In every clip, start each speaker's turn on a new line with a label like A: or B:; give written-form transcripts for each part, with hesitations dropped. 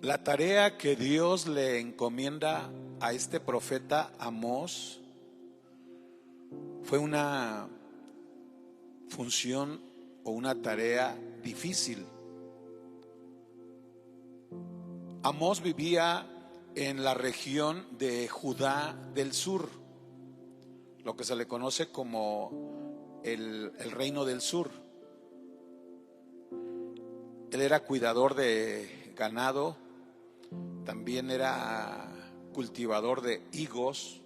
A: La tarea que Dios le encomienda a este profeta Amós fue una función o una tarea difícil. Amós vivía en la región de Judá del Sur, lo que se le conoce como el reino del sur. Él era cuidador de ganado, también era cultivador de higos.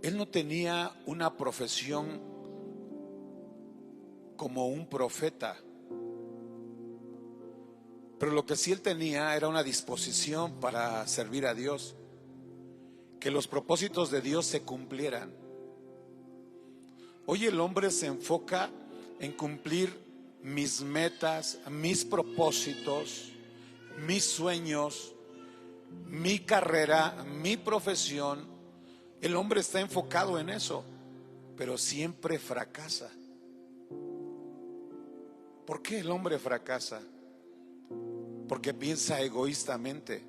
A: Él no tenía una profesión como un profeta, pero lo que sí él tenía era una disposición para servir a Dios, que los propósitos de Dios se cumplieran. Hoy el hombre se enfoca en cumplir mis metas, mis propósitos, mis sueños, mi carrera, mi profesión. El hombre está enfocado en eso, pero siempre fracasa. ¿Por qué el hombre fracasa? Porque piensa egoístamente,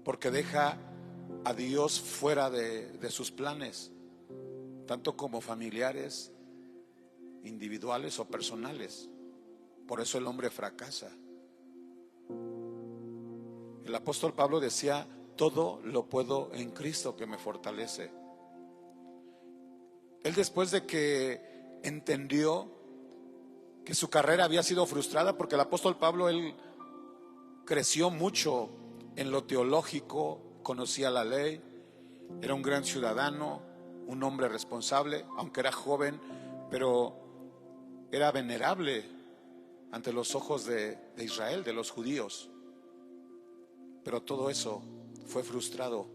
A: porque deja a Dios fuera de sus planes, tanto como familiares, individuales o personales. Por eso el hombre fracasa. El apóstol Pablo decía: todo lo puedo en Cristo que me fortalece. Él, después de que entendió que su carrera había sido frustrada, porque el apóstol Pablo, él creció mucho en lo teológico, conocía la ley, era un gran ciudadano, un hombre responsable, aunque era joven, pero era venerable ante los ojos de Israel, de los judíos. Pero todo eso fue frustrado,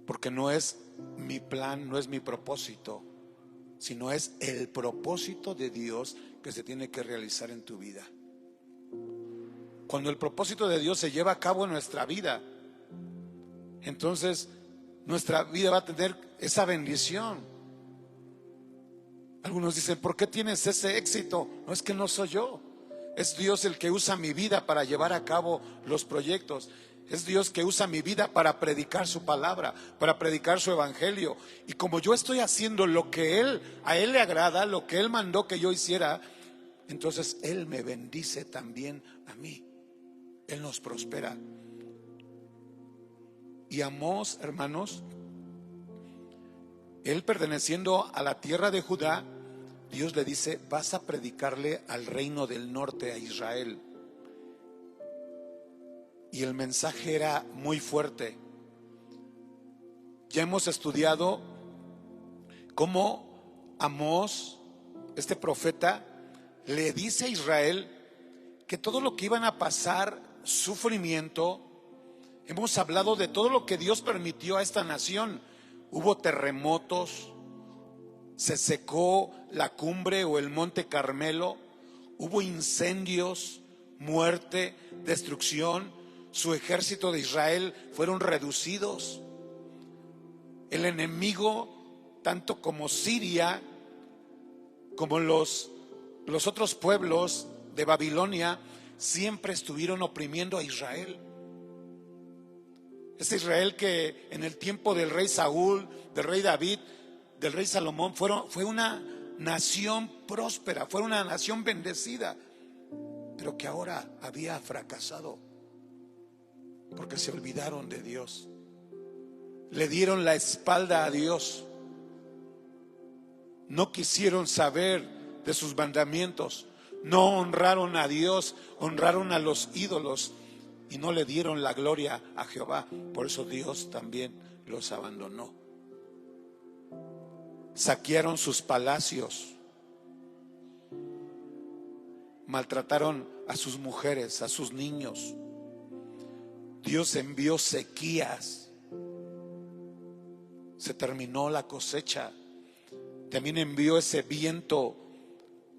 A: porque no es mi plan, no es mi propósito, sino es el propósito de Dios que se tiene que realizar en tu vida. Cuando el propósito de Dios se lleva a cabo en nuestra vida, entonces nuestra vida va a tener esa bendición. Algunos dicen: ¿por qué tienes ese éxito? No, es que no soy yo, es Dios el que usa mi vida para llevar a cabo los proyectos. Es Dios que usa mi vida para predicar su palabra, para predicar su evangelio. Y como yo estoy haciendo lo que a Él le agrada, lo que Él mandó que yo hiciera, entonces Él me bendice también a mí. Él nos prospera. Y Amós, hermanos, él, perteneciendo a la tierra de Judá, Dios le dice: vas a predicarle al reino del norte, a Israel. Y el mensaje era muy fuerte. Ya hemos estudiado cómo Amós, este profeta, le dice a Israel que todo lo que iban a pasar, sufrimiento. Hemos hablado de todo lo que Dios permitió a esta nación. Hubo terremotos, se secó la cumbre o el monte Carmelo, hubo incendios, muerte, destrucción. Su ejército de Israel fueron reducidos. El enemigo, tanto como Siria, como los otros pueblos de Babilonia, siempre estuvieron oprimiendo a Israel. Este Israel que en el tiempo del rey Saúl, del rey David, del rey Salomón, fue una nación próspera, fue una nación bendecida, pero que ahora había fracasado porque se olvidaron de Dios, le dieron la espalda a Dios, no quisieron saber de sus mandamientos, no honraron a Dios, honraron a los ídolos y no le dieron la gloria a Jehová. Por eso Dios también los abandonó. Saquearon sus palacios, maltrataron a sus mujeres, a sus niños. Dios envió sequías, se terminó la cosecha. También envió ese viento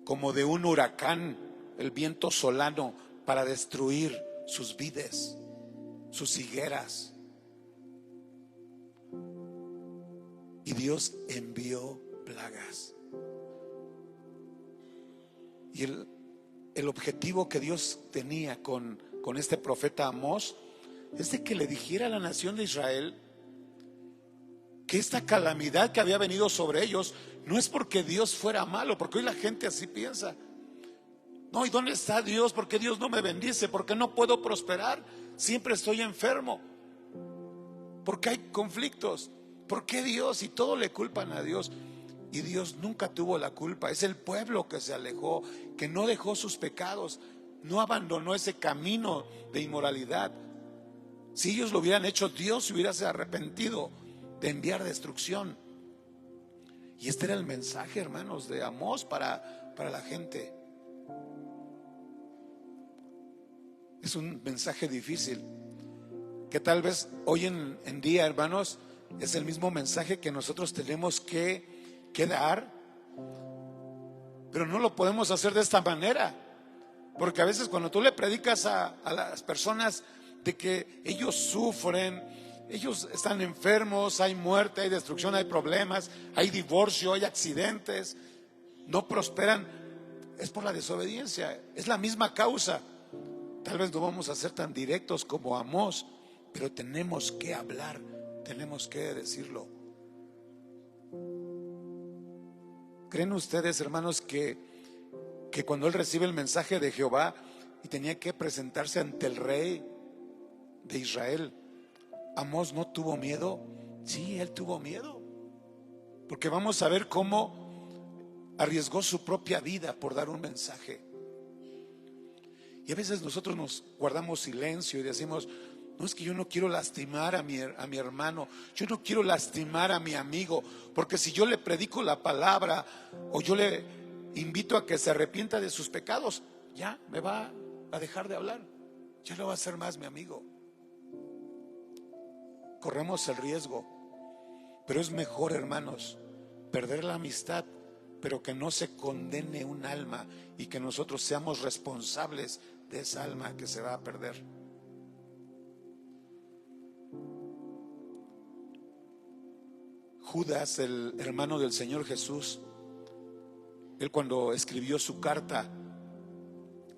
A: como de un huracán, el viento solano, para destruir sus vides, sus higueras. Y Dios envió plagas. Y el objetivo que Dios tenía con este profeta Amós es de que le dijera a la nación de Israel que esta calamidad que había venido sobre ellos no es porque Dios fuera malo, porque hoy la gente así piensa. No, ¿y dónde está Dios? ¿Por qué Dios no me bendice? ¿Por qué no puedo prosperar? Siempre estoy enfermo. ¿Por qué hay conflictos? ¿Por qué Dios? Y todo le culpan a Dios. Y Dios nunca tuvo la culpa. Es el pueblo que se alejó, que no dejó sus pecados, no abandonó ese camino de inmoralidad. Si ellos lo hubieran hecho, Dios se hubiera arrepentido de enviar destrucción. Y este era el mensaje, hermanos, de Amós para la gente. Es un mensaje difícil, que tal vez hoy en día, hermanos, es el mismo mensaje que nosotros tenemos que dar, pero no lo podemos hacer de esta manera, porque a veces cuando tú le predicas a las personas de que ellos sufren, ellos están enfermos, hay muerte, hay destrucción, hay problemas, hay divorcio, hay accidentes, no prosperan, es por la desobediencia, es la misma causa. Tal vez no vamos a ser tan directos como Amós, pero tenemos que hablar, tenemos que decirlo. ¿Creen ustedes, hermanos, que cuando él recibe el mensaje de Jehová y tenía que presentarse ante el rey de Israel, Amós no tuvo miedo? Sí, él tuvo miedo, porque vamos a ver cómo arriesgó su propia vida por dar un mensaje. Y a veces nosotros nos guardamos silencio y decimos: no, es que yo no quiero lastimar a mi hermano, yo no quiero lastimar a mi amigo, porque si yo le predico la palabra o yo le invito a que se arrepienta de sus pecados, ya me va a dejar de hablar, ya no va a ser más mi amigo. Corremos el riesgo, pero es mejor, hermanos, perder la amistad, pero que no se condene un alma y que nosotros seamos responsables de esa alma que se va a perder. Judas, el hermano del Señor Jesús, él cuando escribió su carta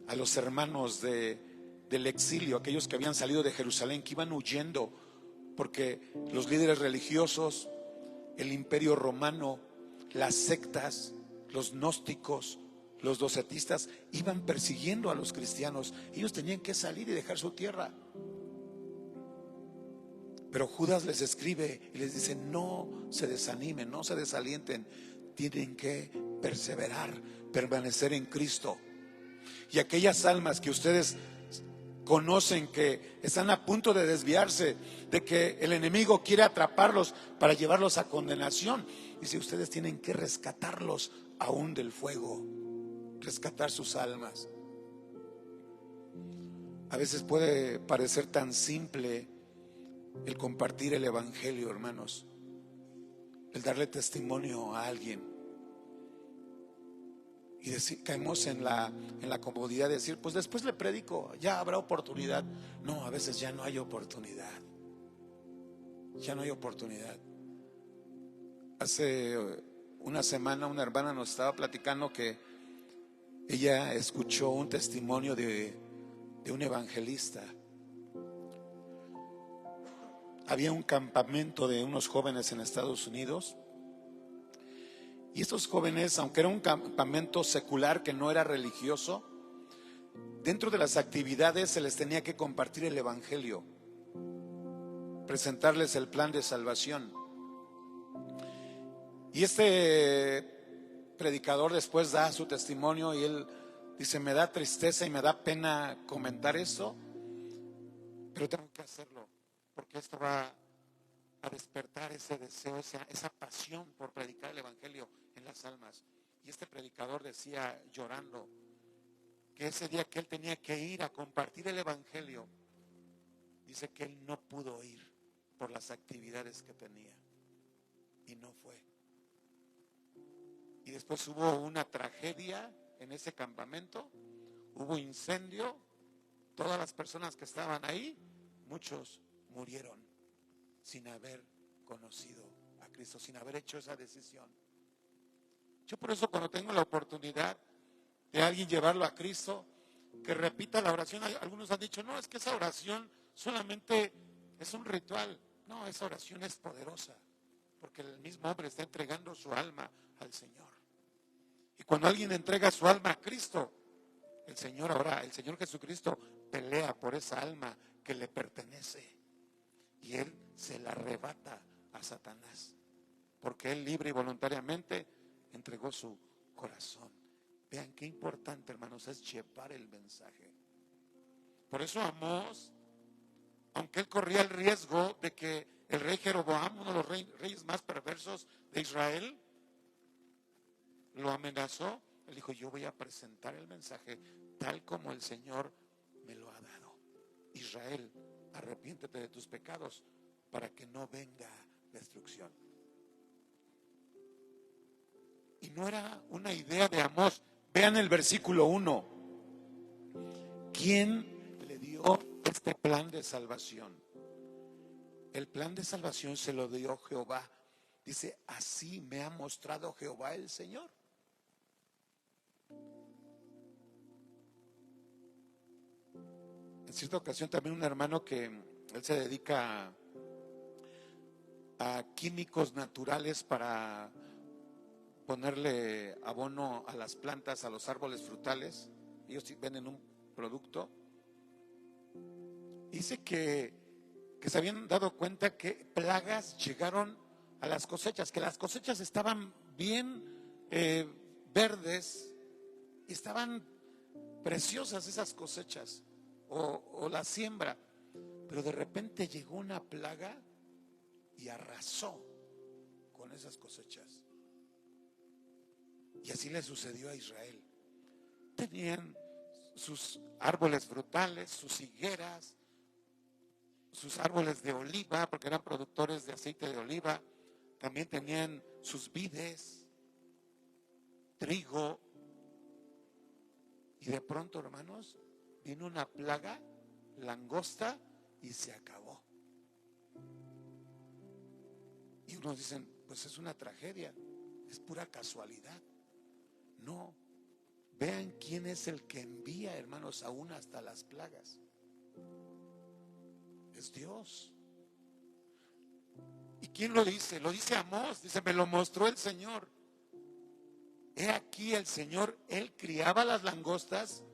A: a los hermanos del exilio, aquellos que habían salido de Jerusalén, que iban huyendo porque los líderes religiosos, el imperio romano, las sectas, los gnósticos, los docetistas iban persiguiendo a los cristianos. Ellos tenían que salir y dejar su tierra. Pero Judas les escribe y les dice: no se desanimen, no se desalienten, tienen que perseverar, permanecer en Cristo. Y aquellas almas que ustedes conocen que están a punto de desviarse, de que el enemigo quiere atraparlos para llevarlos a condenación, dice: ustedes tienen que rescatarlos aún del fuego, rescatar sus almas. A veces puede parecer tan simple el compartir el evangelio, hermanos, el darle testimonio a alguien, y caemos en la comodidad de decir: pues después le predico, ya habrá oportunidad. No, a veces ya no hay oportunidad, ya no hay oportunidad. Hace una semana una hermana nos estaba platicando que ella escuchó un testimonio de un evangelista. Había un campamento de unos jóvenes en Estados Unidos, y estos jóvenes, aunque era un campamento secular que no era religioso, dentro de las actividades se les tenía que compartir el evangelio, presentarles el plan de salvación. Y este predicador después da su testimonio y él dice: me da tristeza y me da pena comentar esto, pero tengo que hacerlo, porque esto va a despertar ese deseo, esa pasión por predicar el evangelio en las almas. Y este predicador decía, llorando, que ese día que él tenía que ir a compartir el evangelio, dice que él no pudo ir por las actividades que tenía, y no fue. Y después hubo una tragedia en ese campamento, hubo incendio, todas las personas que estaban ahí, muchos murieron sin haber conocido a Cristo, sin haber hecho esa decisión. Yo por eso, cuando tengo la oportunidad,
B: de alguien llevarlo a Cristo, que repita la oración. Algunos han dicho, no, es que esa oración solamente es un ritual. No, esa oración es poderosa, porque el mismo hombre está entregando su alma al Señor. Y cuando alguien entrega su alma a Cristo, el Señor Jesucristo pelea por esa alma que le pertenece. Y Él se la arrebata a Satanás, porque Él libre y voluntariamente entregó su corazón. Vean qué importante, hermanos, es llevar el mensaje. Por eso Amós, aunque él corría el riesgo de que el rey Jeroboam, uno de los reyes más perversos de Israel, lo amenazó, él dijo, yo voy a presentar el mensaje tal como el Señor me lo ha dado. Israel, arrepiéntete de tus pecados para que no venga destrucción. Y no era una idea de Amós.
A: Vean el versículo 1. ¿Quién le dio este plan de salvación? El plan de salvación se lo dio Jehová. Dice, así me ha mostrado Jehová el Señor. En cierta ocasión también un hermano que él se dedica a químicos naturales para ponerle abono a las plantas, a los árboles frutales. Ellos venden un producto. Dice que se habían dado cuenta que plagas llegaron a las cosechas, que las cosechas estaban bien verdes y estaban preciosas esas cosechas o la siembra, pero de repente llegó una plaga y arrasó con esas cosechas. Y así le sucedió a Israel. Tenían sus árboles frutales, sus higueras, sus árboles de oliva, porque eran productores de aceite de oliva. También tenían sus vides, trigo. Y de pronto, hermanos, vino una plaga, langosta, y se acabó. Y unos dicen, pues es una tragedia, es pura casualidad. No, vean quién es el que envía, hermanos, aún hasta las plagas. Es Dios. ¿Y quién lo dice? Lo dice Amós, dice, me lo mostró el Señor. He aquí el Señor, Él criaba las langostas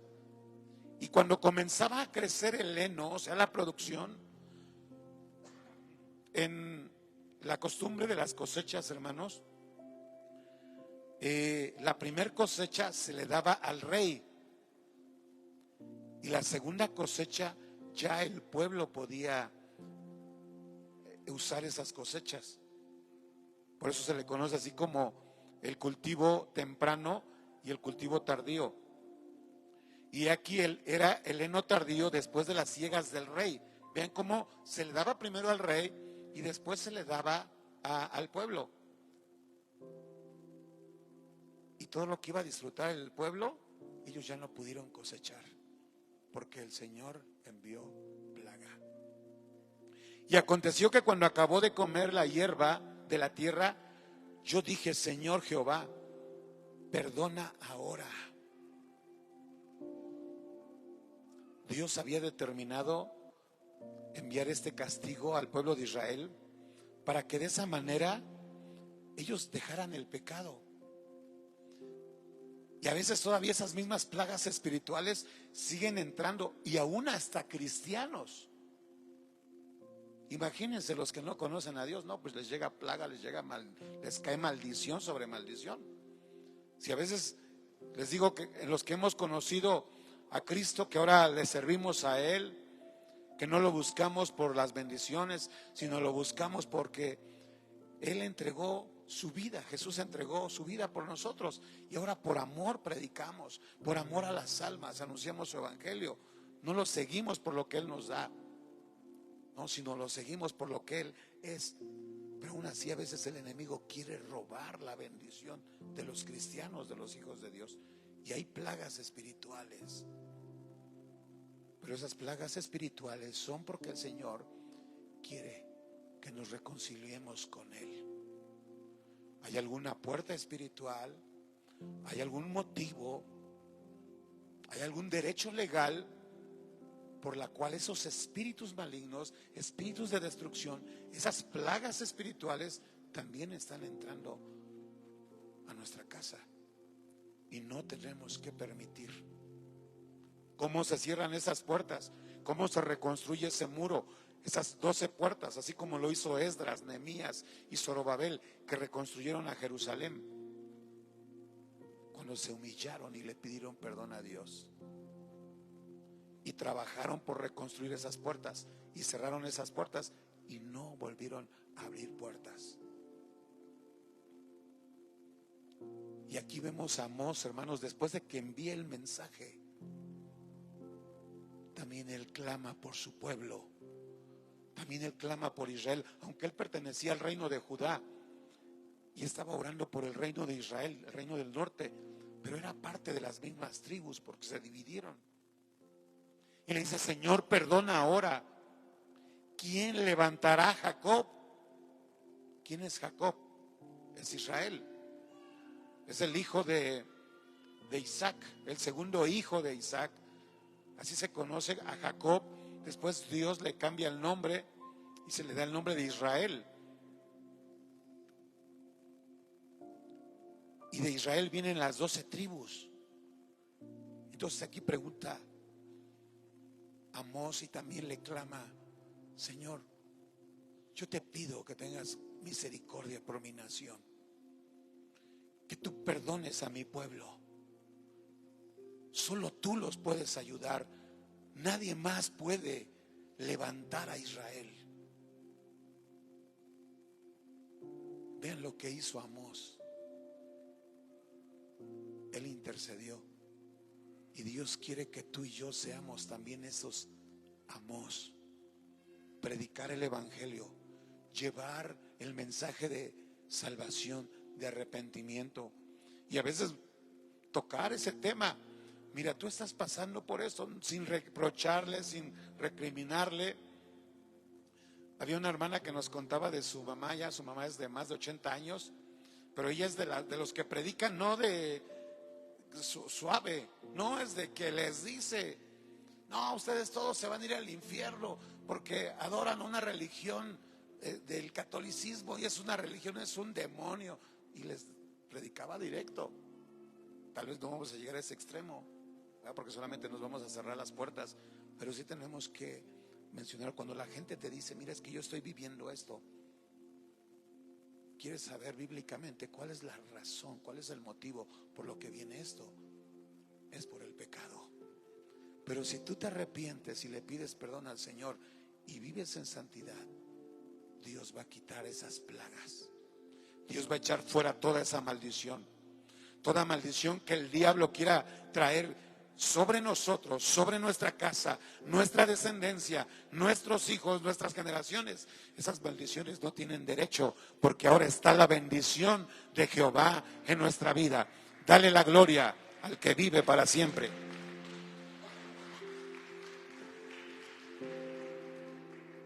A: y cuando comenzaba a crecer el heno, o sea, la producción, en la costumbre de las cosechas, hermanos, la primer cosecha se le daba al rey y la segunda cosecha ya el pueblo podía usar esas cosechas. Por eso se le conoce así como el cultivo temprano y el cultivo tardío. Y aquí era el heno tardío después de las siegas del rey. Vean cómo se le daba primero al rey y después se le daba al pueblo. Y todo lo que iba a disfrutar el pueblo, ellos ya no pudieron cosechar, porque el Señor envió plaga. Y aconteció que cuando acabó de comer la hierba de la tierra, yo dije, Señor Jehová, perdona ahora. Dios había determinado enviar este castigo al pueblo de Israel para que de esa manera ellos dejaran el pecado. Y a veces todavía esas mismas plagas espirituales siguen entrando, y aún hasta cristianos. Imagínense los que no conocen a Dios, no, pues les llega plaga, les cae maldición sobre maldición. Si a veces les digo que en los que hemos conocido a Cristo, que ahora le servimos a Él, que no lo buscamos por las bendiciones, sino lo buscamos porque Él entregó su vida, Jesús entregó su vida por nosotros, y ahora por amor predicamos, por amor a las almas anunciamos su evangelio. No lo seguimos por lo que Él nos da, no, sino lo seguimos por lo que Él es. Pero aún así a veces el enemigo quiere robar la bendición de los cristianos, de los hijos de Dios, y hay plagas espirituales. Pero esas plagas espirituales son porque el Señor quiere que nos reconciliemos con Él. ¿Hay alguna puerta espiritual? ¿Hay algún motivo ¿Hay algún derecho legal por la cual esos espíritus malignos, espíritus de destrucción, esas plagas espirituales también están entrando a nuestra casa? Y no tenemos que permitir. ¿Cómo se cierran esas puertas? ¿Cómo se reconstruye ese muro? Esas 12 puertas, así como lo hizo Esdras, Nehemías y Zorobabel, que reconstruyeron a Jerusalén cuando se humillaron y le pidieron perdón a Dios. Y trabajaron por reconstruir esas puertas y cerraron esas puertas y no volvieron a abrir puertas. Y aquí vemos a Amós, hermanos, después de que envía el mensaje, también él clama por su pueblo, también él clama por Israel, aunque él pertenecía al reino de Judá y estaba orando por el reino de Israel, el reino del norte, pero era parte de las mismas tribus porque se dividieron. Y le dice: Señor, perdona ahora. ¿Quién levantará a Jacob? ¿Quién es Jacob? Es Israel. Es el hijo de Isaac, el segundo hijo de Isaac. Así se conoce a Jacob. Después Dios le cambia el nombre y se le da el nombre de Israel. Y de Israel vienen las 12 tribus. Entonces aquí pregunta Amós y también le clama: Señor, yo te pido que tengas misericordia por mi nación, que tú perdones a mi pueblo. Solo tú los puedes ayudar. Nadie más puede levantar a Israel. Vean lo que hizo Amós. Él intercedió. Y Dios quiere que tú y yo seamos también esos Amós. Predicar el evangelio, llevar el mensaje de salvación, de arrepentimiento. Y a veces tocar ese tema. Mira, tú estás pasando por esto, sin reprocharle, sin recriminarle. Había una hermana que nos contaba de su mamá. Ya su mamá es de más de 80 años, pero ella es de los que predican, no de suave, no es de que les dice: no, ustedes todos se van a ir al infierno porque adoran una religión del catolicismo, y es una religión, es un demonio. Y les predicaba directo. Tal vez no vamos a llegar a ese extremo, ¿verdad? Porque solamente nos vamos a cerrar las puertas, pero sí tenemos que mencionar cuando la gente te dice: mira, es que yo estoy viviendo esto. ¿Quieres saber bíblicamente cuál es la razón, cuál es el motivo por lo que viene esto? Es por el pecado. Pero si tú te arrepientes y le pides perdón al Señor y vives en santidad, Dios va a quitar esas plagas. Dios va a echar fuera toda esa maldición. Toda maldición que el diablo quiera traer sobre nosotros, sobre nuestra casa, nuestra descendencia, nuestros hijos, nuestras generaciones. Esas maldiciones no tienen derecho, porque ahora está la bendición de Jehová en nuestra vida. Dale la gloria al que vive para siempre.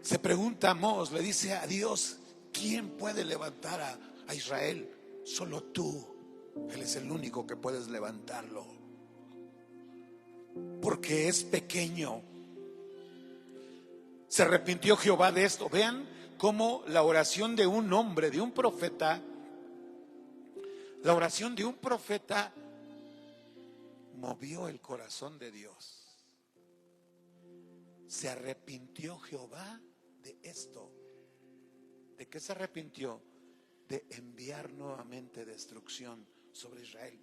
A: Se pregunta Amós, le dice a Dios: ¿quién puede levantar a Israel? Solo tú. Él es el único que puedes levantarlo, porque es pequeño. Se arrepintió Jehová de esto. Vean cómo la oración de un hombre, de un profeta, la oración de un profeta movió el corazón de Dios. Se arrepintió Jehová de esto. ¿De qué se arrepintió? De enviar nuevamente destrucción sobre Israel.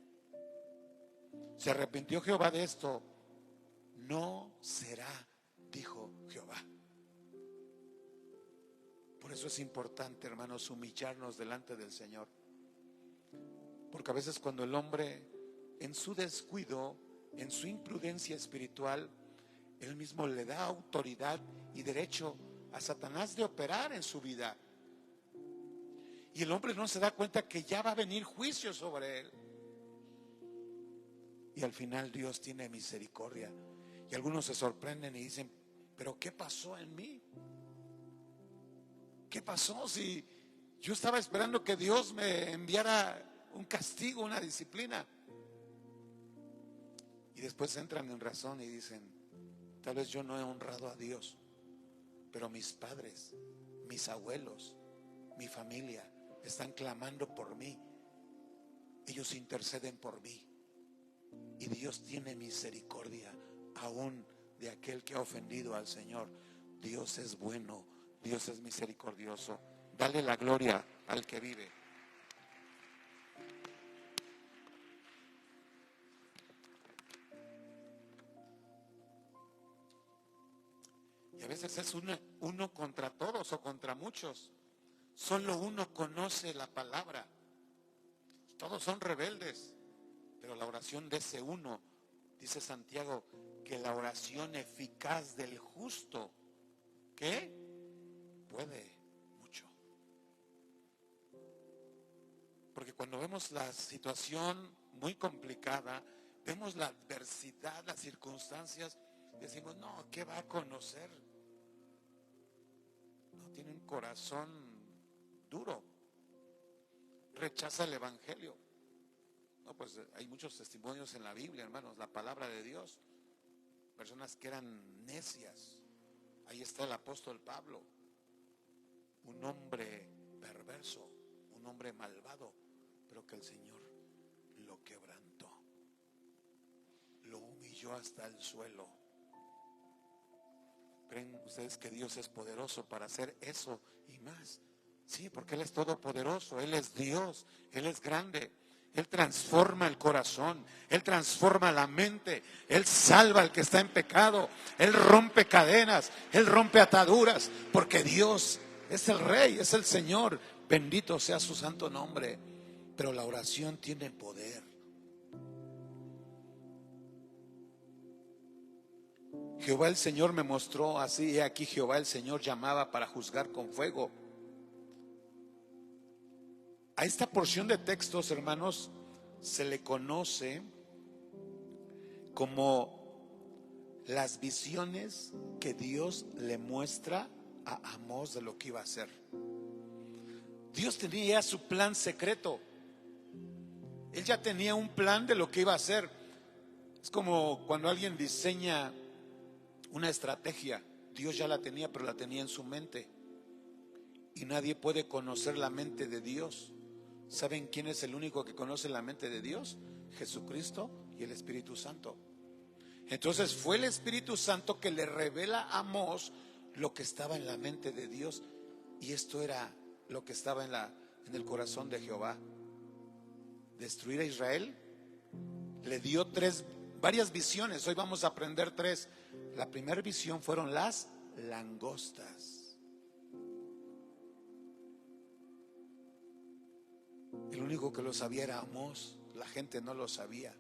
A: Se arrepintió Jehová de esto. No será, dijo Jehová. Por eso es importante, hermanos, humillarnos delante del Señor. Porque a veces cuando el hombre, en su descuido, en su imprudencia espiritual, él mismo le da autoridad y derecho a Satanás de operar en su vida. Y el hombre no se da cuenta que ya va a venir juicio sobre él. Y al final Dios tiene misericordia. Y algunos se sorprenden y dicen: ¿pero qué pasó en mí? ¿Qué pasó si yo estaba esperando que Dios me enviara un castigo, una disciplina? Y Y después entran en razón y dicen, tal vez yo no he honrado a Dios, pero mis padres, mis abuelos, mi familia están clamando por mí. Ellos interceden por mí. Y Dios tiene misericordia aún de aquel que ha ofendido al Señor. Dios es bueno, Dios es misericordioso. Dale la gloria al que vive. Y a veces es uno contra todos o contra muchos. Solo uno conoce la palabra. Todos son rebeldes. Pero la oración de ese uno, dice Santiago, que la oración eficaz del justo, ¿qué? Puede mucho. Porque cuando vemos la situación muy complicada, vemos la adversidad, las circunstancias, decimos, no, ¿qué va a conocer? No, tiene un corazón duro, rechaza el evangelio. No, pues hay muchos testimonios en la Biblia, hermanos, la palabra de Dios. Personas que eran necias. Ahí está el apóstol Pablo, un hombre perverso, un hombre malvado, pero que el Señor lo quebrantó, lo humilló hasta el suelo. ¿Creen ustedes que Dios es poderoso para hacer eso y más? Sí, porque Él es todopoderoso, Él es Dios, Él es grande. Él transforma el corazón, Él transforma la mente, Él salva al que está en pecado, Él rompe cadenas, Él rompe ataduras, porque Dios es el Rey, es el Señor, bendito sea su santo nombre. Pero la oración tiene poder. Jehová el Señor me mostró así, he aquí Jehová el Señor llamaba para juzgar con fuego. A esta porción de textos, hermanos, se le conoce como las visiones que Dios le muestra a Amós de lo que iba a hacer. Dios tenía ya su plan secreto. Él ya tenía un plan de lo que iba a hacer. Es como cuando alguien diseña una estrategia. Dios ya la tenía, pero la tenía en su mente. Y nadie puede conocer la mente de Dios. ¿Saben quién es el único que conoce la mente de Dios? Jesucristo y el Espíritu Santo. Entonces fue el Espíritu Santo que le revela a Amós lo que estaba en la mente de Dios. Y esto era lo que estaba en el corazón de Jehová: destruir a Israel. Le dio varias visiones. Hoy vamos a aprender tres. La primera visión fueron las langostas. El único que lo sabía era Amós. La gente no lo sabía.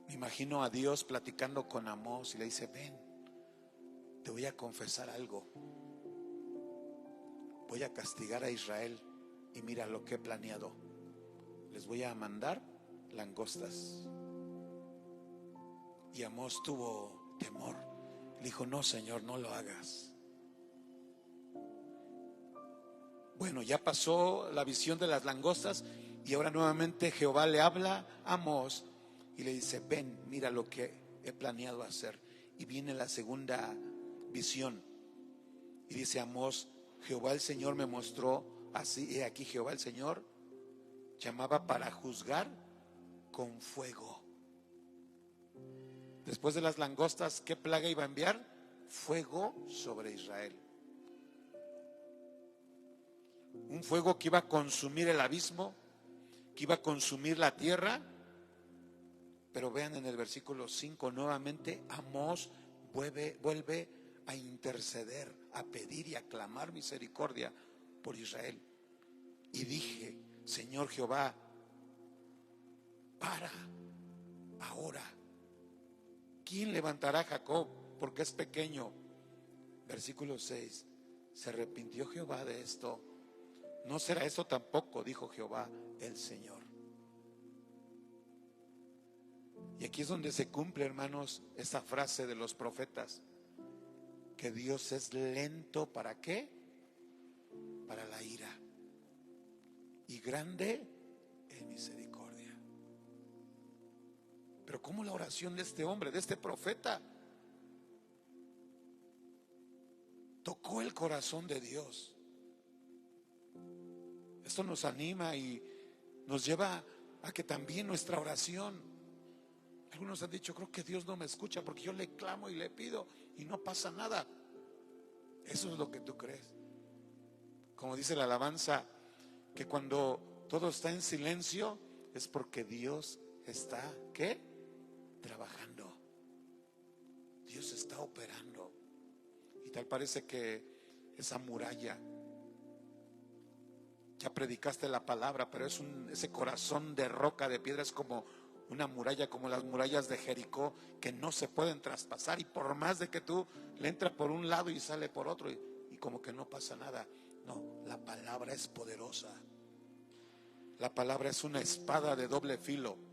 A: Me imagino a Dios platicando con Amós y le dice: ven, te voy a confesar algo. Voy a castigar a Israel y mira lo que he planeado. Les voy a mandar langostas. Y Amós tuvo temor. Le dijo: no, Señor, no lo hagas. Bueno, ya pasó la visión de las langostas y ahora nuevamente Jehová le habla a Amós y le dice: ven, mira lo que he planeado hacer. Y viene la segunda visión y dice Amós: Jehová el Señor me mostró así, he aquí Jehová el Señor llamaba para juzgar con fuego. Después de las langostas, ¿qué plaga iba a enviar? Fuego sobre Israel. Un fuego que iba a consumir el abismo, que iba a consumir la tierra. Pero vean en el versículo 5, nuevamente Amós vuelve a interceder, a pedir y a clamar misericordia por Israel. Y dije: Señor Jehová, para ahora. ¿Quién levantará a Jacob? Porque es pequeño. Versículo 6. Se arrepintió Jehová de esto. No será eso tampoco, dijo Jehová el Señor. Y aquí es donde se cumple, hermanos, esa frase de los profetas: que Dios es lento, ¿para qué? Para la ira, y grande en misericordia. Pero ¿cómo la oración de este hombre, de este profeta, tocó el corazón de Dios? Esto nos anima y nos lleva a que también nuestra oración, algunos han dicho, creo que Dios no me escucha porque yo le clamo y le pido y no pasa nada. Eso es lo que tú crees. Como dice la alabanza, que cuando todo está en silencio es porque Dios está, ¿qué? Trabajando. Dios está operando. Y tal parece que esa muralla, ya predicaste la palabra, pero ese corazón de roca, de piedra, es como una muralla, como las murallas de Jericó, que no se pueden traspasar, y por más de que tú le entras por un lado y sale por otro, y como que no pasa nada. No, la palabra es poderosa. La palabra es una espada de doble filo.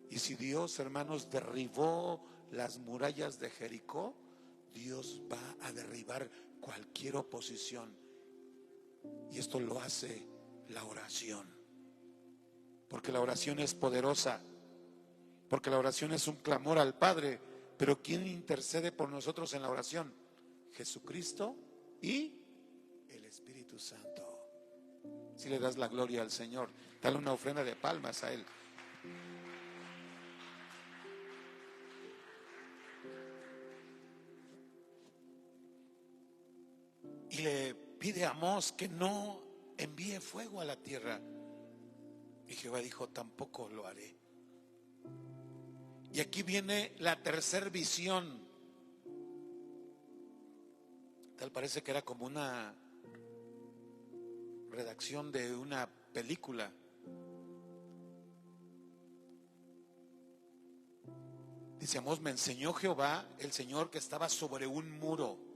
A: Y si Dios, hermanos, derribó las murallas de Jericó, Dios va a derribar cualquier oposición. Y esto lo hace la oración. Porque la oración es poderosa. Porque la oración es un clamor al Padre. Pero ¿quién intercede por nosotros en la oración? Jesucristo y el Espíritu Santo. Si le das la gloria al Señor, dale una ofrenda de palmas a Él. Y le pide a Amós que no envíe fuego a la tierra. Y Jehová dijo, tampoco lo haré. Y aquí viene la tercera visión. Tal parece que era como una redacción de una película. Dice Amós, me enseñó Jehová, el Señor, que estaba sobre un muro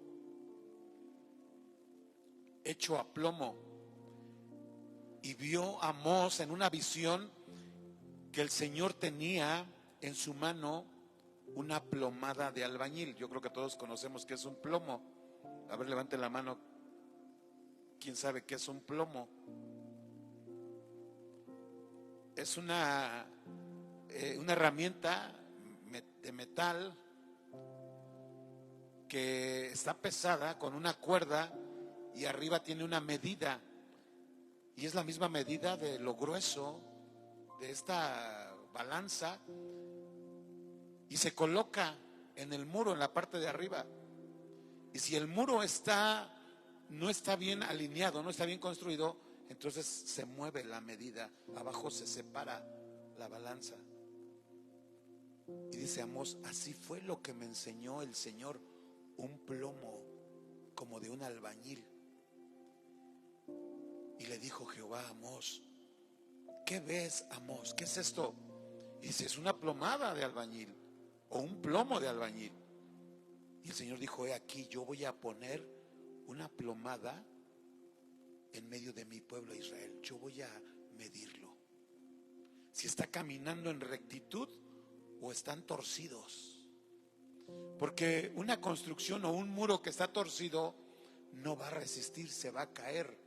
A: hecho a plomo, y vio a Amós en una visión que el Señor tenía en su mano una plomada de albañil. Yo creo que todos conocemos qué es un plomo. A ver, levanten la mano. ¿Quién sabe qué es un plomo? Es una herramienta de metal que está pesada con una cuerda y arriba tiene una medida, y es la misma medida de lo grueso de esta balanza, y se coloca en el muro, en la parte de arriba. Y si el muro no está bien alineado, no está bien construido, entonces se mueve la medida, abajo se separa la balanza. Y dice Amós, así fue lo que me enseñó el Señor, un plomo como de un albañil. Y le dijo Jehová a Amós, ¿qué ves, Amós? ¿Qué es esto? Y dice, es una plomada de albañil, o un plomo de albañil. Y el Señor dijo, he aquí, yo voy a poner una plomada en medio de mi pueblo Israel. Yo voy a medirlo, si está caminando en rectitud o están torcidos. Porque una construcción o un muro que está torcido no va a resistir, se va a caer.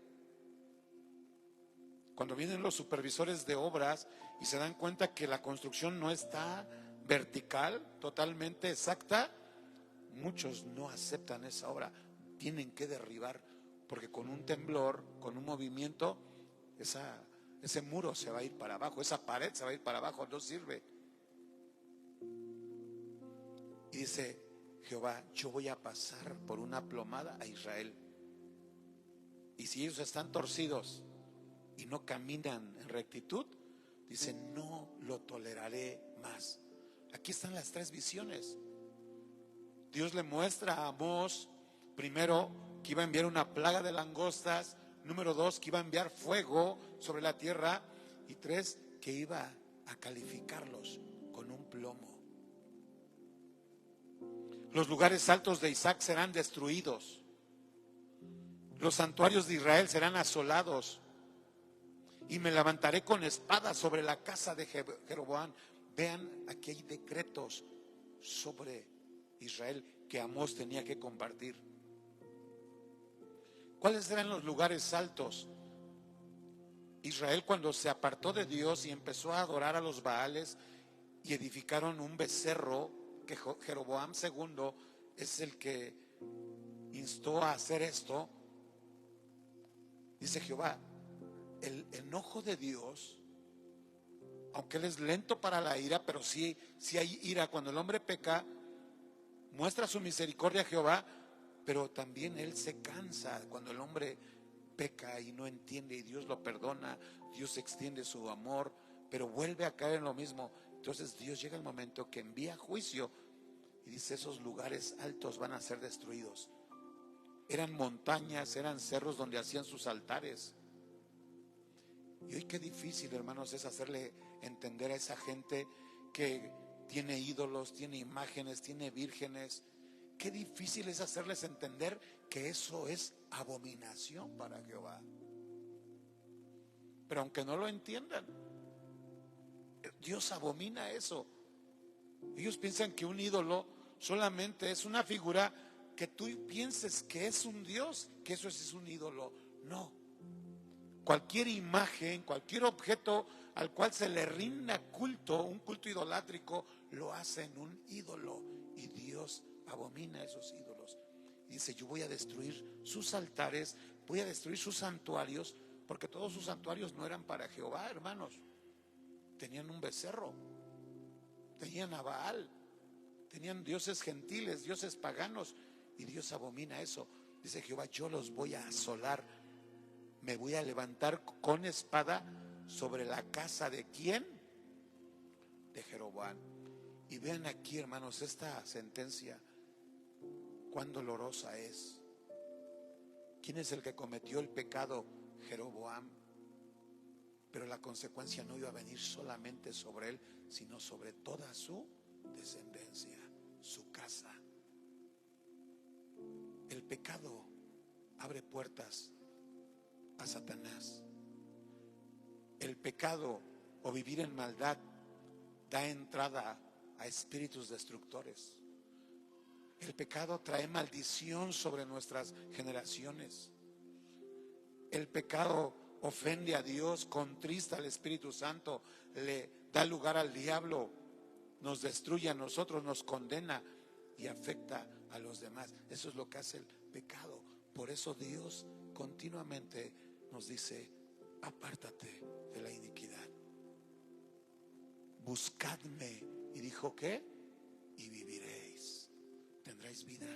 A: Cuando vienen los supervisores de obras y se dan cuenta que la construcción no está vertical, totalmente exacta, muchos no aceptan esa obra. Tienen que derribar, porque con un temblor, con un movimiento, ese muro se va a ir para abajo, esa pared se va a ir para abajo, no sirve. Y dice Jehová, yo voy a pasar por una plomada a Israel. Y si ellos están torcidos y no caminan en rectitud, dice, no lo toleraré más. Aquí están las tres visiones. Dios le muestra a Amós, primero, que iba a enviar una plaga de langostas; número 2, que iba a enviar fuego sobre la tierra; y 3, que iba a calificarlos con un plomo. Los lugares altos de Isaac serán destruidos. Los santuarios de Israel serán asolados. Y me levantaré con espada sobre la casa de Jeroboam. Vean, aquí hay decretos sobre Israel que Amós tenía que compartir. ¿Cuáles eran los lugares altos? Israel, cuando se apartó de Dios y empezó a adorar a los Baales y edificaron un becerro que Jeroboam II es el que instó a hacer esto. Dice Jehová, el enojo de Dios, aunque Él es lento para la ira, pero sí hay ira cuando el hombre peca, muestra su misericordia a Jehová, pero también Él se cansa cuando el hombre peca y no entiende, y Dios lo perdona, Dios extiende su amor, pero vuelve a caer en lo mismo. Entonces Dios llega el momento que envía juicio y dice, esos lugares altos van a ser destruidos. Eran montañas, eran cerros donde hacían sus altares. Y hoy qué difícil, hermanos, es hacerle entender a esa gente que tiene ídolos, tiene imágenes, tiene vírgenes. Qué difícil es hacerles entender que eso es abominación para Jehová. Pero aunque no lo entiendan, Dios abomina eso. Ellos piensan que un ídolo solamente es una figura que tú pienses que es un Dios, que eso es un ídolo. No. Cualquier imagen, cualquier objeto al cual se le rinda culto, un culto idolátrico, lo hacen un ídolo. Y Dios abomina esos ídolos. Y dice, yo voy a destruir sus altares, voy a destruir sus santuarios, porque todos sus santuarios no eran para Jehová, hermanos. Tenían un becerro, tenían a Baal, tenían dioses gentiles, dioses paganos, y Dios abomina eso. Dice Jehová, yo los voy a asolar, me voy a levantar con espada sobre la casa de ¿quién? De Jeroboam. Y vean aquí, hermanos, esta sentencia, cuán dolorosa es. ¿Quién es el que cometió el pecado? Jeroboam. Pero la consecuencia no iba a venir solamente sobre él, sino sobre toda su descendencia, su casa. El pecado abre puertas a Satanás. El pecado o vivir en maldad da entrada a espíritus destructores. El pecado trae maldición sobre nuestras generaciones. El pecado ofende a Dios, contrista al Espíritu Santo, le da lugar al diablo, nos destruye a nosotros, nos condena y afecta a los demás. Eso es lo que hace el pecado. Por eso Dios continuamente nos dice, apártate de la iniquidad. Buscadme. Y dijo, ¿qué? Y viviréis. Tendréis vida.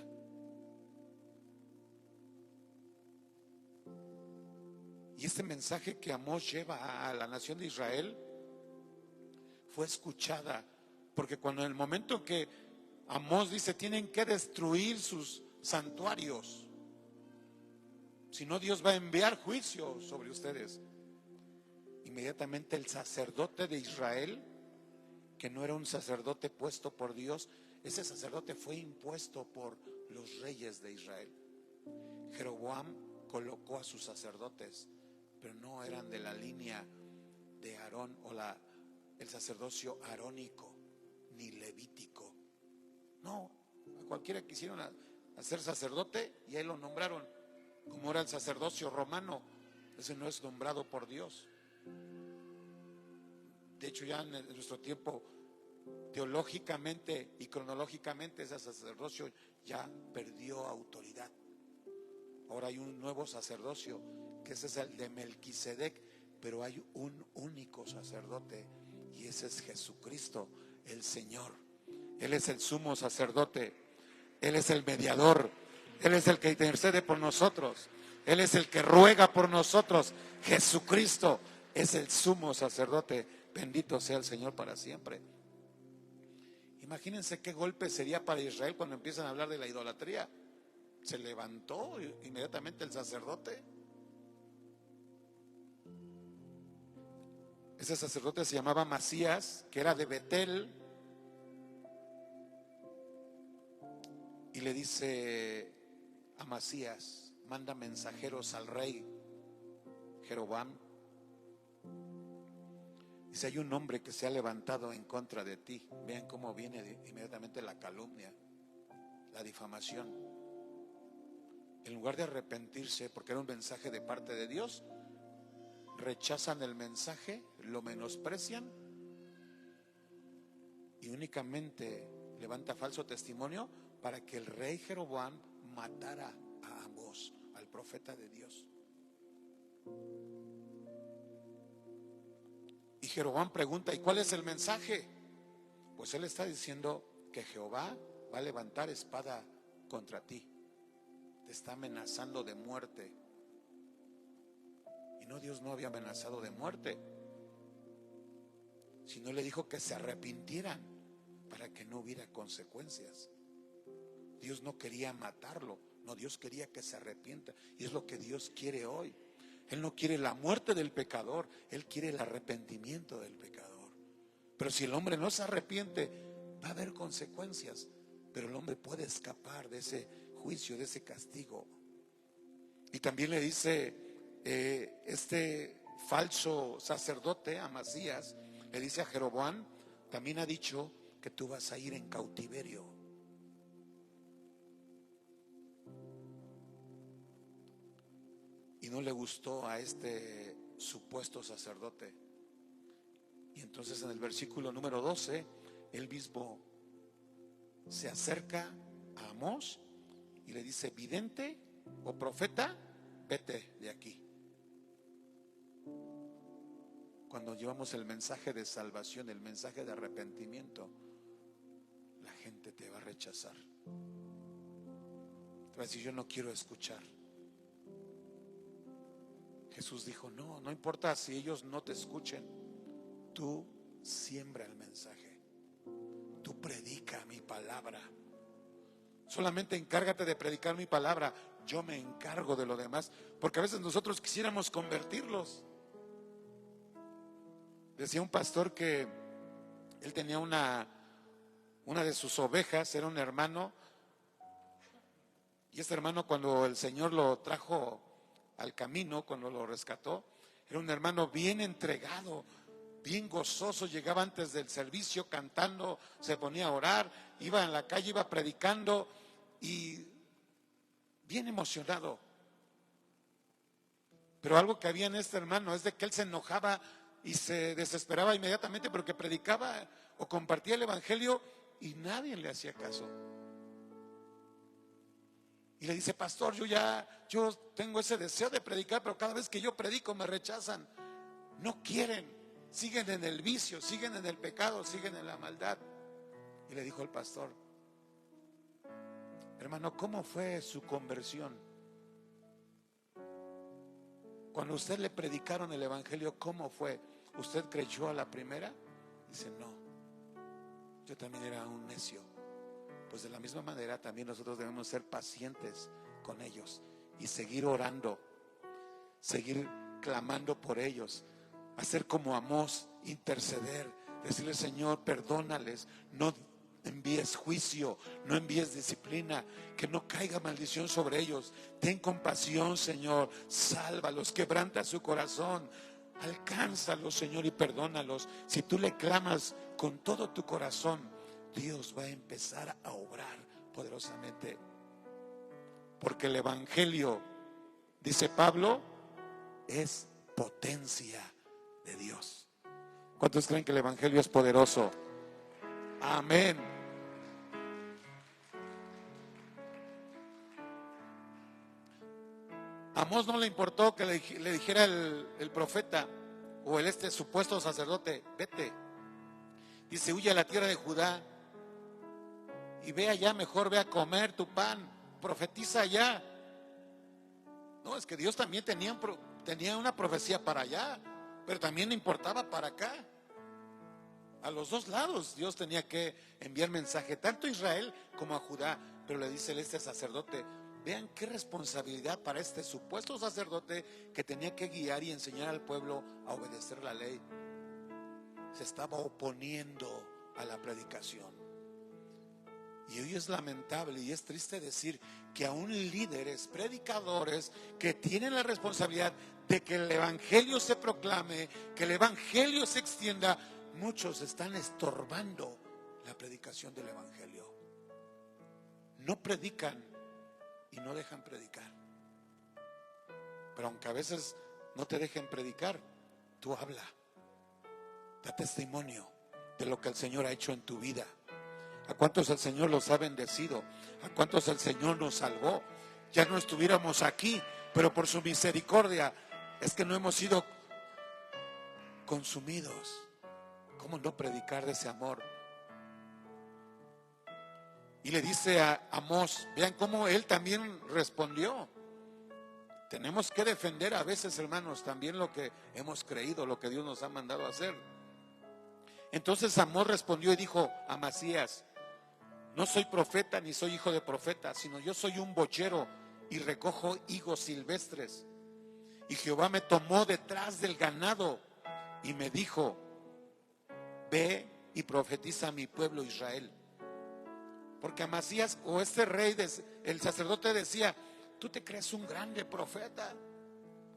A: Y este mensaje que Amós lleva a la nación de Israel fue escuchada, porque cuando en el momento que Amós dice tienen que destruir sus santuarios, si no Dios va a enviar juicio sobre ustedes, inmediatamente el sacerdote de Israel, que no era un sacerdote puesto por Dios, ese sacerdote fue impuesto por los reyes de Israel. Jeroboam colocó a sus sacerdotes, pero no eran de la línea de Aarón o el sacerdocio arónico ni levítico. No, a cualquiera quisieron hacer sacerdote y ahí lo nombraron, como era el sacerdocio romano. Ese no es nombrado por Dios. De hecho, ya en nuestro tiempo, teológicamente y cronológicamente, ese sacerdocio ya perdió autoridad. Ahora hay un nuevo sacerdocio, que ese es el de Melquisedec, pero hay un único sacerdote, y ese es Jesucristo, el Señor. Él es el sumo sacerdote, Él es el mediador, Él es el que intercede por nosotros, Él es el que ruega por nosotros. Jesucristo es el sumo sacerdote. Bendito sea el Señor para siempre. Imagínense qué golpe sería para Israel cuando empiezan a hablar de la idolatría. Se levantó inmediatamente el sacerdote. Ese sacerdote se llamaba Masías, que era de Betel, y le dice a Masías, manda mensajeros al rey Jeroboam. Dice, hay un hombre que se ha levantado en contra de ti. Vean cómo viene inmediatamente la calumnia, la difamación. En lugar de arrepentirse, porque era un mensaje de parte de Dios, rechazan el mensaje, lo menosprecian y únicamente levanta falso testimonio para que el rey Jeroboam matara a Amós, al profeta de Dios. Y Jeroboam pregunta: ¿y cuál es el mensaje? Pues él está diciendo que Jehová va a levantar espada contra ti, te está amenazando de muerte. Y no, Dios no había amenazado de muerte, sino le dijo que se arrepintieran para que no hubiera consecuencias. Dios no quería matarlo, no, Dios quería que se arrepienta, y es lo que Dios quiere hoy. Él no quiere la muerte del pecador, Él quiere el arrepentimiento del pecador. Pero si el hombre no se arrepiente, va a haber consecuencias, pero el hombre puede escapar de ese juicio, de ese castigo. Y también le dice este falso sacerdote, Amasías, le dice a Jeroboam: también ha dicho que tú vas a ir en cautiverio. Y no le gustó a este supuesto sacerdote. Y entonces en el versículo número 12, él mismo se acerca a Amós y le dice: vidente o profeta, vete de aquí. Cuando llevamos el mensaje de salvación, el mensaje de arrepentimiento, la gente te va a rechazar. Te va a decir: yo no quiero escuchar. Jesús dijo: no importa si ellos no te escuchen, tú siembra el mensaje, tú predica mi palabra. Solamente encárgate de predicar mi palabra, yo me encargo de lo demás. Porque a veces nosotros quisiéramos convertirlos. Decía un pastor que él tenía una de sus ovejas, era un hermano, y este hermano, cuando el Señor lo trajo al camino, cuando lo rescató, era un hermano bien entregado, bien gozoso. Llegaba antes del servicio cantando, se ponía a orar, iba en la calle, iba predicando y bien emocionado. Pero algo que había en este hermano es de que él se enojaba y se desesperaba inmediatamente porque predicaba o compartía el evangelio y nadie le hacía caso. Y le dice: pastor, yo tengo ese deseo de predicar, pero cada vez que yo predico me rechazan, no quieren, siguen en el vicio, siguen en el pecado, siguen en la maldad. Y le dijo el pastor: hermano, ¿cómo fue su conversión? Cuando usted le predicaron el evangelio, ¿cómo fue? ¿Usted creyó a la primera? Dice: no, yo también era un necio. Pues de la misma manera también nosotros debemos ser pacientes con ellos y seguir orando, seguir clamando por ellos, hacer como Amós, interceder, decirle: Señor, perdónales, no envíes juicio, no envíes disciplina, que no caiga maldición sobre ellos. Ten compasión, Señor, sálvalos, quebranta su corazón, alcánzalos, Señor, y perdónalos. Si tú le clamas con todo tu corazón, Dios va a empezar a obrar poderosamente. Porque el evangelio, dice Pablo, es potencia de Dios. ¿Cuántos creen que el evangelio es poderoso? Amén. A Amós no le importó que le dijera el profeta o este supuesto sacerdote: vete. Dice: huye a la tierra de Judá y ve allá, mejor ve a comer tu pan, profetiza allá. No, es que Dios también tenía una profecía para allá, pero también importaba para acá. A los dos lados Dios tenía que enviar mensaje, tanto a Israel como a Judá. Pero le dice este sacerdote: vean qué responsabilidad para este supuesto sacerdote que tenía que guiar y enseñar al pueblo a obedecer la ley. Se estaba oponiendo a la predicación. Y hoy es lamentable y es triste decir que aún líderes, predicadores que tienen la responsabilidad de que el evangelio se proclame, que el evangelio se extienda, muchos están estorbando la predicación del evangelio. No predican y no dejan predicar. Pero aunque a veces no te dejen predicar, tú habla, da testimonio, de lo que el Señor ha hecho en tu vida? ¿A cuántos el Señor los ha bendecido? ¿A cuántos el Señor nos salvó? Ya no estuviéramos aquí, pero por su misericordia es que no hemos sido consumidos. ¿Cómo no predicar de ese amor? Y le dice a Amós, vean cómo él también respondió. Tenemos que defender a veces, hermanos, también lo que hemos creído, lo que Dios nos ha mandado a hacer. Entonces Amós respondió y dijo a Amasías: no soy profeta ni soy hijo de profeta, sino yo soy un bochero y recojo higos silvestres. Y Jehová me tomó detrás del ganado y me dijo: ve y profetiza a mi pueblo Israel. Porque Amasías, o este rey, el sacerdote decía: tú te crees un grande profeta,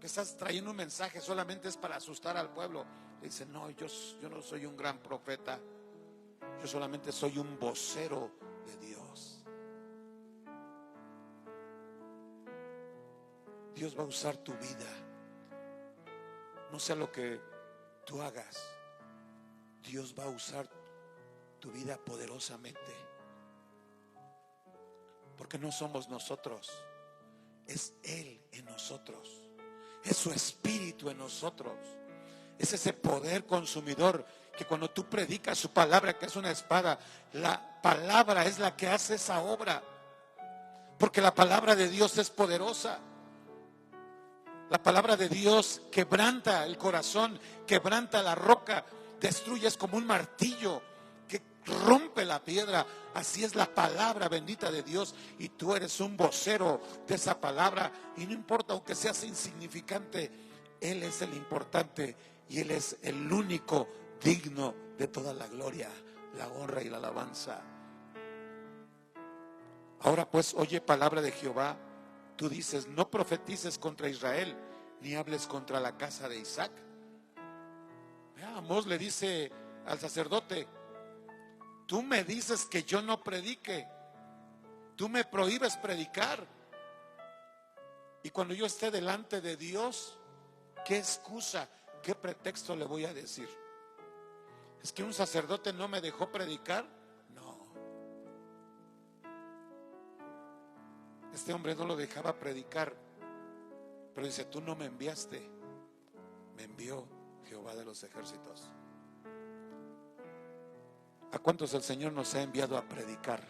A: que estás trayendo un mensaje, solamente es para asustar al pueblo. Le dice: no, yo no soy un gran profeta, yo solamente soy un vocero de Dios. Dios va a usar tu vida, no sea lo que tú hagas, Dios va a usar tu vida poderosamente, porque no somos nosotros, es Él en nosotros, es su Espíritu en nosotros, es ese poder consumidor que cuando tú predicas su palabra, que es una espada, la palabra es la que hace esa obra, porque la palabra de Dios es poderosa. La palabra de Dios quebranta el corazón, quebranta la roca, destruye, es como un martillo que rompe la piedra. Así es la palabra bendita de Dios, y tú eres un vocero de esa palabra, y no importa aunque seas insignificante, Él es el importante y Él es el único digno de toda la gloria, la honra y la alabanza. Ahora pues, oye palabra de Jehová. Tú dices: no profetices contra Israel, ni hables contra la casa de Isaac. Amós le dice al sacerdote: tú me dices que yo no predique, tú me prohíbes predicar, y cuando yo esté delante de Dios, ¿qué excusa, qué pretexto le voy a decir? ¿Es que un sacerdote no me dejó predicar? No. Este hombre no lo dejaba predicar, pero dice: tú no me enviaste, me envió Jehová de los ejércitos. ¿A cuántos el Señor nos ha enviado a predicar?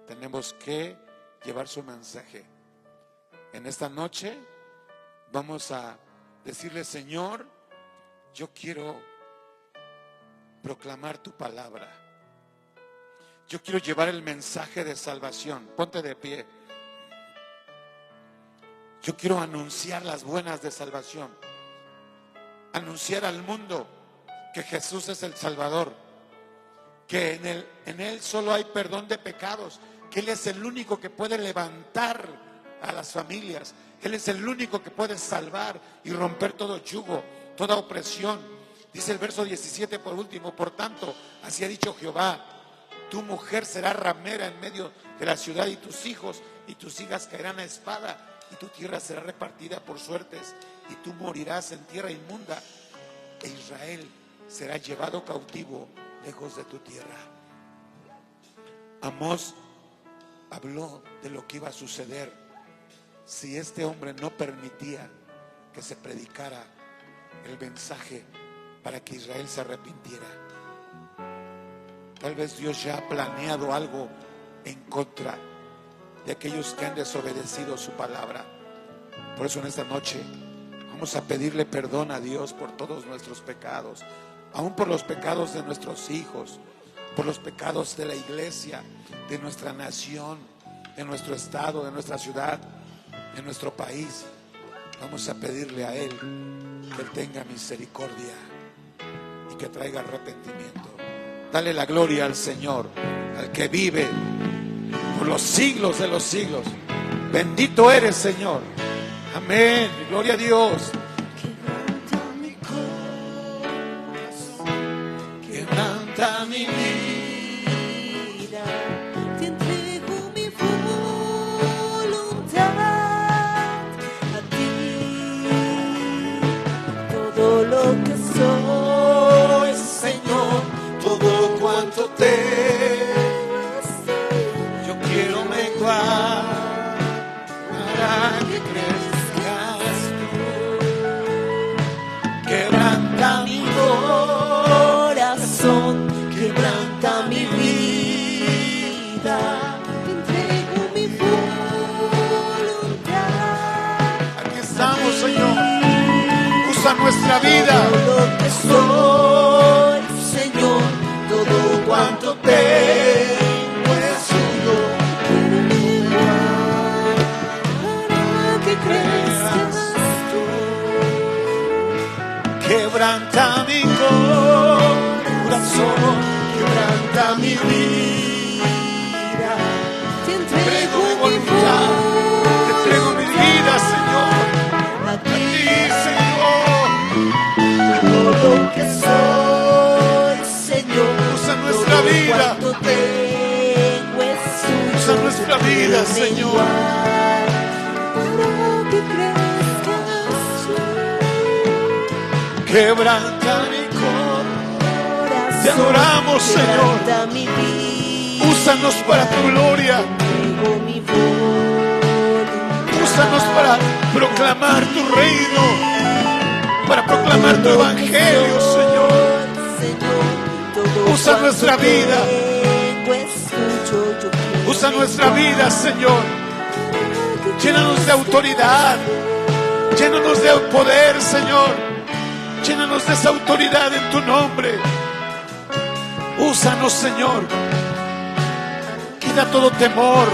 A: Tenemos que llevar su mensaje. En esta noche vamos a decirle: Señor, yo quiero proclamar tu palabra, yo quiero llevar el mensaje de salvación. Ponte de pie. Yo quiero anunciar las buenas de salvación, anunciar al mundo que Jesús es el Salvador, que en Él solo hay perdón de pecados, que Él es el único que puede levantar a las familias, Él es el único que puede salvar y romper todo yugo, toda opresión. Dice el verso 17 por último: por tanto, así ha dicho Jehová: tu mujer será ramera en medio de la ciudad, y tus hijos y tus hijas caerán a espada, y tu tierra será repartida por suertes, y tú morirás en tierra inmunda, e Israel será llevado cautivo lejos de tu tierra. Amós habló de lo que iba a suceder si este hombre no permitía que se predicara el mensaje para que Israel se arrepintiera. Tal vez Dios ya ha planeado algo en contra de aquellos que han desobedecido su palabra. Por eso en esta noche vamos a pedirle perdón a Dios por todos nuestros pecados, aún por los pecados de nuestros hijos, por los pecados de la iglesia, de nuestra nación, de nuestro estado, de nuestra ciudad, de nuestro país. Vamos a pedirle a Él que Él tenga misericordia y que traiga arrepentimiento. Dale la gloria al Señor, al que vive por los siglos de los siglos. Bendito eres, Señor. Amén. Gloria a Dios.
C: Quebranta mi corazón, quebranta mi vida, te entrego mi voluntad a ti. Todo lo que soy, Señor, voluntad, te entrego mi voluntad.
A: Aquí estamos, Señor. Usa nuestra vida.
C: Todo lo que soy, Señor, todo cuanto tengo es tuyo. Para que crezcas tú.
A: Quebranta mi corazón, quebranta mi vida.
C: Te
A: Entrego
C: entrego
A: mi
C: mi
A: voluntad, te entrego mi vida, Señor.
C: a
A: A
C: ti.
A: ti, Señor.
C: Todo lo que soy, Señor,
A: Usa nuestra
C: todo
A: vida.
C: cuanto tengo es tuyo.
A: Usa nuestra vida, Señor.
C: Para que crezcas tú.
A: Quebranta mi corazón. Te adoramos, Señor.
C: Quebranta mi vida.
A: Úsanos para tu gloria.
C: Entrego mi voluntad.
A: Úsanos para proclamar tu reino, para proclamar tu evangelio, Señor. Usa nuestra vida. Usa nuestra vida, Señor. Llénanos de autoridad. Llénanos de poder, Señor. Llénanos de esa autoridad en tu nombre. Úsanos, Señor. Quita todo temor.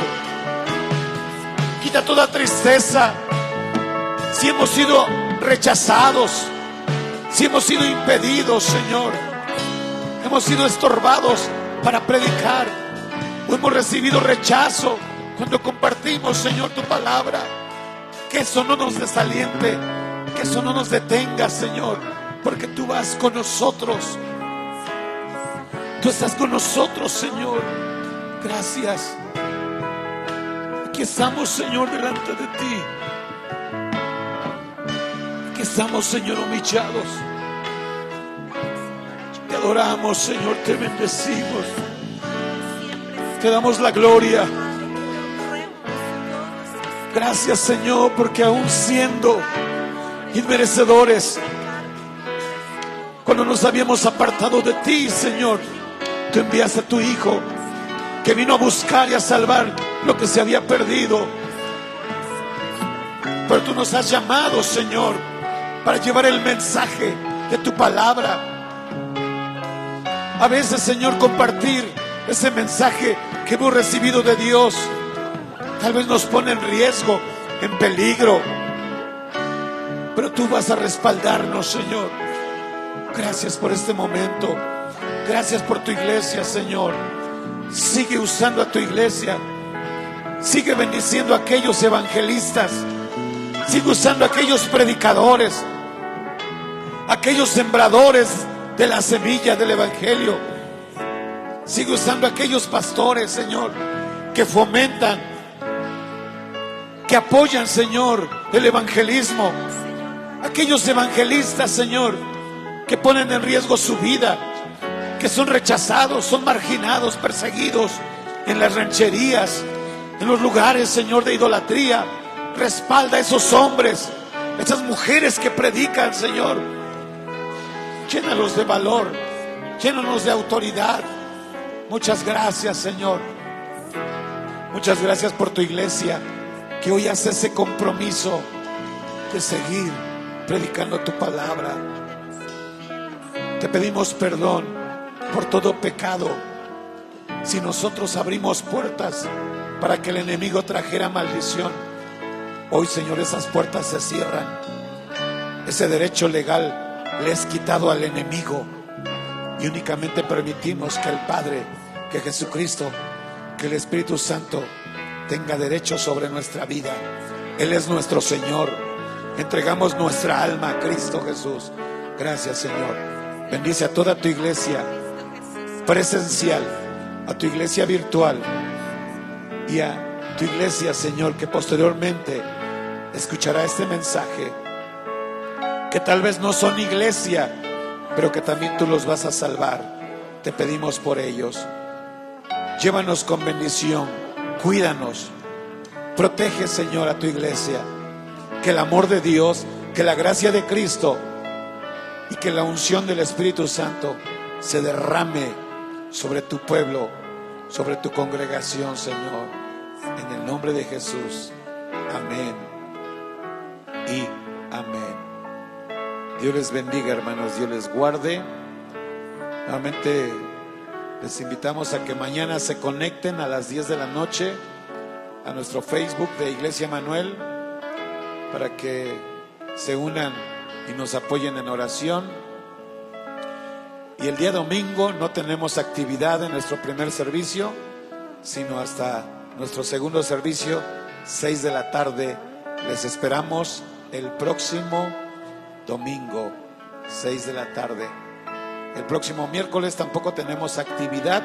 A: Quita toda tristeza. Si hemos sido rechazados, si hemos sido impedidos, Señor, hemos sido estorbados para predicar, o hemos recibido rechazo cuando compartimos, Señor, tu palabra, que eso no nos desaliente, que eso no nos detenga, Señor, porque tú vas con nosotros. Tú estás con nosotros, Señor. Gracias. Aquí estamos, Señor, delante de ti. Aquí estamos, Señor, humillados. Te adoramos, Señor, te bendecimos. Te damos la gloria. Gracias, Señor, porque aún siendo inmerecedores, cuando nos habíamos apartado de ti, Señor, tú enviaste a tu Hijo, que vino a buscar y a salvar lo que se había perdido. Pero tú nos has llamado, Señor, para llevar el mensaje de tu palabra. A veces, Señor, compartir ese mensaje que hemos recibido de Dios tal vez nos pone en riesgo, en peligro, pero tú vas a respaldarnos, Señor. Gracias por este momento. Gracias por tu iglesia, Señor. Sigue usando a tu iglesia. Sigue bendiciendo a aquellos evangelistas. Sigue usando a aquellos predicadores, aquellos sembradores de la semilla del evangelio. Sigue usando a aquellos pastores, Señor, que fomentan, que apoyan, Señor, el evangelismo. Aquellos evangelistas, Señor, que ponen en riesgo su vida, que son rechazados, son marginados, perseguidos en las rancherías, en los lugares, Señor, de idolatría. Respalda a esos hombres, esas mujeres que predican, Señor. Llénalos de valor, llénanos de autoridad. Muchas gracias, Señor. Muchas gracias por tu iglesia, que hoy hace ese compromiso de seguir predicando tu palabra. Te pedimos perdón por todo pecado. Si nosotros abrimos puertas para que el enemigo trajera maldición, hoy, Señor, esas puertas se cierran. Ese derecho legal le es quitado al enemigo, y únicamente permitimos que el Padre, que Jesucristo, que el Espíritu Santo tenga derecho sobre nuestra vida. Él es nuestro Señor. Entregamos nuestra alma a Cristo Jesús. Gracias, Señor. Bendice a toda tu iglesia presencial, a tu iglesia virtual y a tu iglesia, Señor, que posteriormente escuchará este mensaje, que tal vez no son iglesia, pero que también tú los vas a salvar. Te pedimos por ellos. Llévanos con bendición, cuídanos, protege, Señor, a tu iglesia. Que el amor de Dios, que la gracia de Cristo y que la unción del Espíritu Santo se derrame sobre tu pueblo, sobre tu congregación, Señor, en el nombre de Jesús. Amén y amén. Dios les bendiga, hermanos, Dios les guarde. Nuevamente les invitamos a que mañana se conecten a las 10 de la noche a nuestro Facebook de Iglesia Manuel para que se unan y nos apoyen en oración. Y el día domingo no tenemos actividad en nuestro primer servicio, sino hasta nuestro segundo servicio, 6 de la tarde. Les esperamos el próximo domingo, 6 de la tarde. El próximo miércoles tampoco tenemos actividad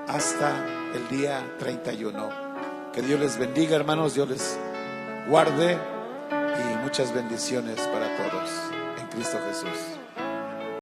A: hasta el día 31. Que Dios les bendiga, hermanos, Dios les guarde y muchas bendiciones para todos en Cristo Jesús.